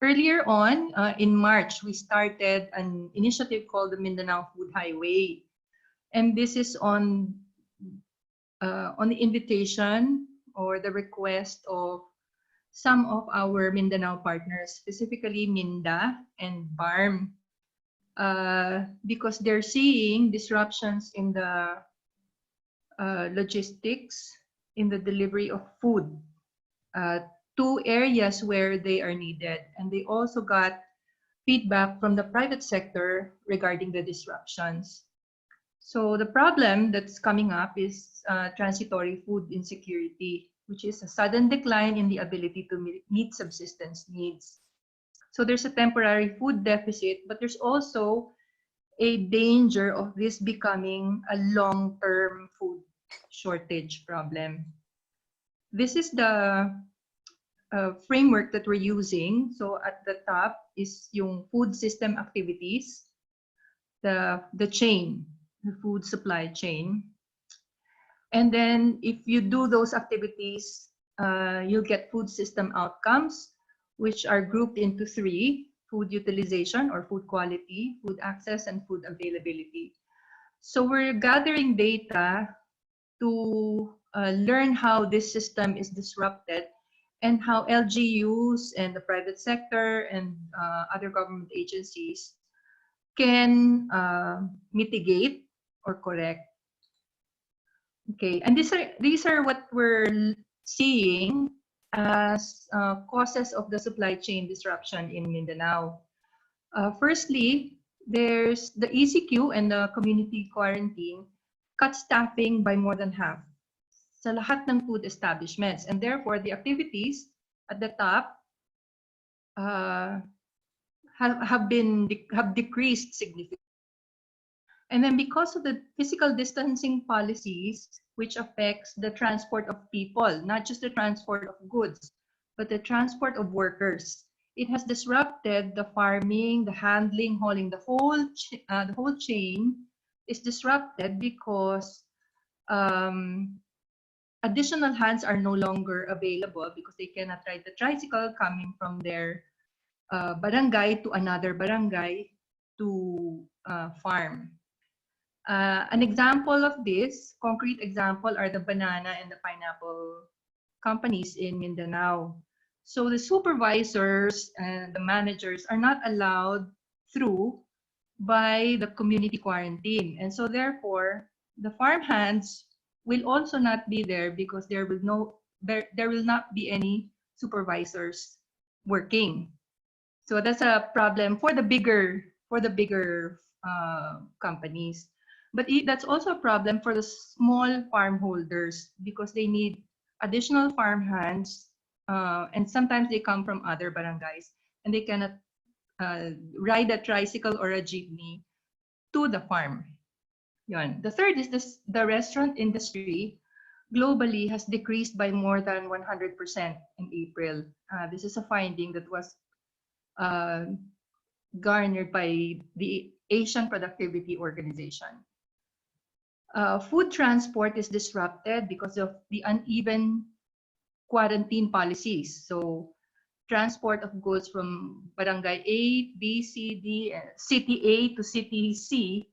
Earlier on, in March, we started an initiative called the Mindanao Food Highway. And this is on the invitation or the request of some of our Mindanao partners, specifically Minda and BARM, because they're seeing disruptions in the logistics, in the delivery of food uh, to areas where they are needed. And they also got feedback from the private sector regarding the disruptions. So the problem that's coming up is transitory food insecurity, which is a sudden decline in the ability to meet subsistence needs. So there's a temporary food deficit, but there's also a danger of this becoming a long-term food shortage problem. This is the framework that we're using. So at the top is yung food system activities, the chain, the food supply chain. And then if you do those activities, you'll get food system outcomes, which are grouped into three: food utilization or food quality, food access, and food availability. So we're gathering data to learn how this system is disrupted and how LGUs and the private sector and other government agencies can mitigate or correct. Okay, and these are what we're seeing as causes of the supply chain disruption in Mindanao. Firstly, there's the ECQ and the community quarantine cut staffing by more than half sa lahat ng food establishments, and therefore the activities at the top uh, have decreased significantly. And then because of the physical distancing policies, which affects the transport of people, not just the transport of goods, but the transport of workers, it has disrupted the farming, the handling, hauling, the whole chain is disrupted because additional hands are no longer available because they cannot ride the tricycle coming from their barangay to another barangay to farm. An example of this, concrete example, are the banana and the pineapple companies in Mindanao. So the supervisors and the managers are not allowed through by the community quarantine. And so therefore, the farm hands will also not be there because there will not be any supervisors working. So that's a problem for the bigger companies. But that's also a problem for the small farm holders because they need additional farm hands, and sometimes they come from other barangays and they cannot ride a tricycle or a jeepney to the farm. Yun. The third is the restaurant industry globally has decreased by more than 100% in April. This is a finding that was garnered by the Asian Productivity Organization. Food transport is disrupted because of the uneven quarantine policies. So transport of goods from barangay A, B, C, D, city A to city C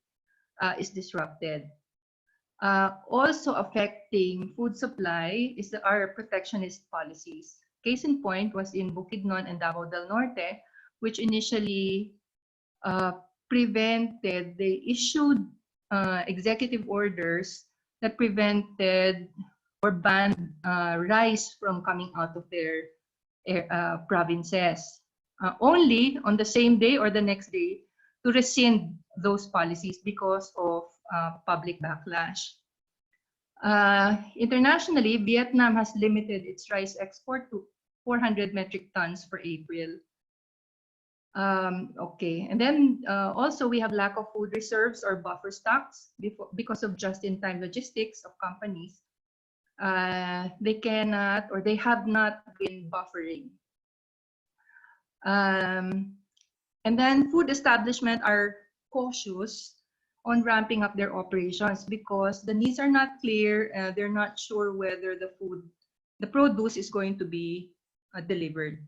is disrupted. Also affecting food supply is our protectionist policies. Case in point was in Bukidnon and Davao del Norte, which initially they issued executive orders that prevented or banned rice from coming out of their provinces. Only on the same day or the next day to rescind those policies because of public backlash. Internationally, Vietnam has limited its rice export to 400 metric tons for April. Okay, and then also we have lack of food reserves or buffer stocks because of just-in-time logistics of companies. They cannot or they have not been buffering. And then food establishments are cautious on ramping up their operations because the needs are not clear. They're not sure whether the produce is going to be delivered.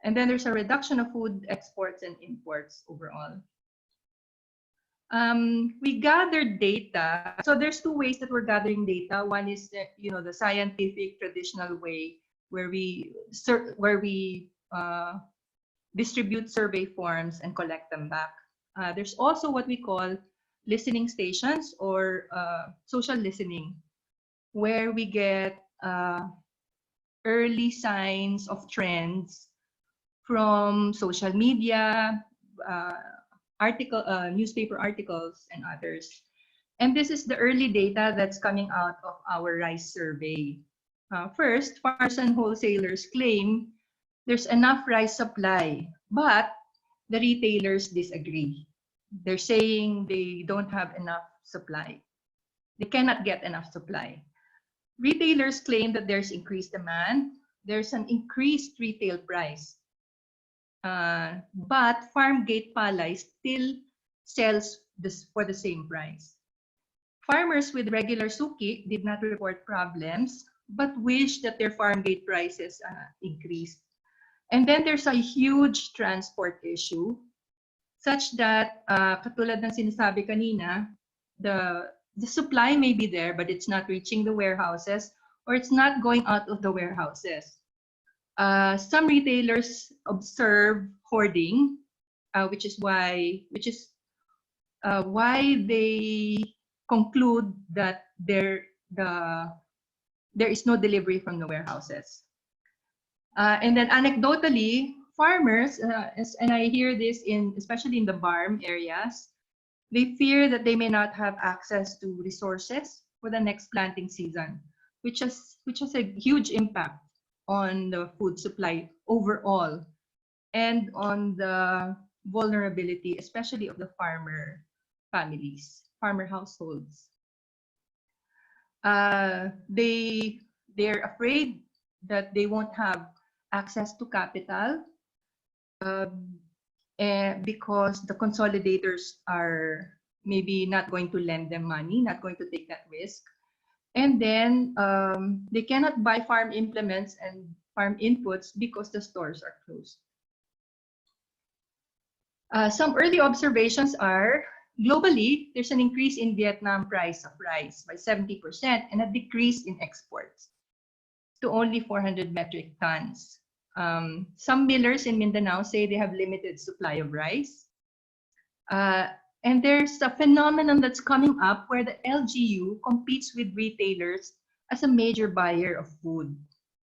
And then there's a reduction of food exports and imports overall. We gathered data. So there's two ways that we're gathering data. One is the scientific traditional way where we distribute survey forms and collect them back. There's also what we call listening stations or social listening, where we get early signs of trends from social media, newspaper articles, and others. And this is the early data that's coming out of our rice survey. First, farmers and wholesalers claim there's enough rice supply, but the retailers disagree. They're saying they don't have enough supply. They cannot get enough supply. Retailers claim that there's increased demand, there's an increased retail price, but farm gate palay still sells this for the same price. Farmers with regular suki did not report problems, but wish that their farm gate prices increased. And then there's a huge transport issue, such that, katulad ng sinasabi kanina, the supply may be there, but it's not reaching the warehouses, or it's not going out of the warehouses. Some retailers observe hoarding, which is why they conclude that there is no delivery from the warehouses. And then anecdotally, farmers, and I hear this especially in the farm areas, they fear that they may not have access to resources for the next planting season, which has a huge impact on the food supply overall and on the vulnerability, especially of the farmer families, farmer households. They're afraid that they won't have access to capital because the consolidators are maybe not going to lend them money, not going to take that risk. And then they cannot buy farm implements and farm inputs because the stores are closed. Some early observations are, globally, there's an increase in Vietnam price of rice by 70% and a decrease in exports to only 400 metric tons. Some millers in Mindanao say they have limited supply of rice. And there's a phenomenon that's coming up where the LGU competes with retailers as a major buyer of food.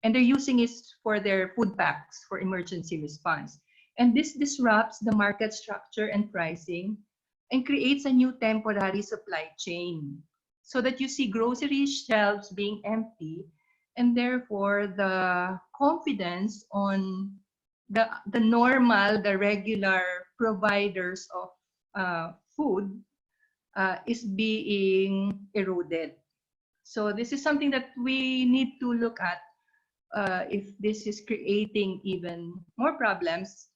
And they're using it for their food packs for emergency response. And this disrupts the market structure and pricing and creates a new temporary supply chain, so that you see grocery shelves being empty, and therefore the confidence on the regular providers of food is being eroded. So this is something that we need to look at if this is creating even more problems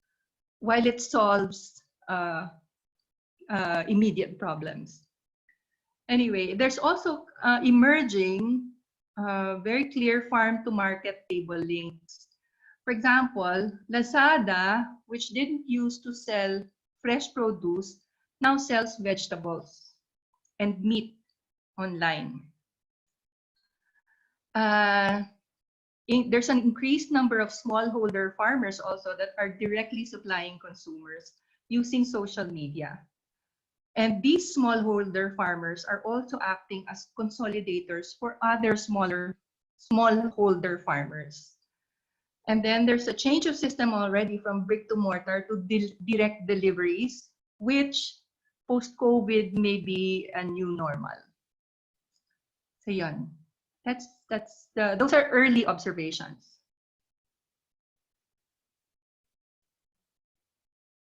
while it solves immediate problems. Anyway, there's also emerging very clear farm-to-market table links. For example, Lazada, which didn't used to sell fresh produce, now sells vegetables and meat online. There's an increased number of smallholder farmers also that are directly supplying consumers using social media. And these smallholder farmers are also acting as consolidators for other smallholder farmers. And then there's a change of system already from brick to mortar to direct deliveries, which post-COVID may be a new normal. So yun. Those are early observations.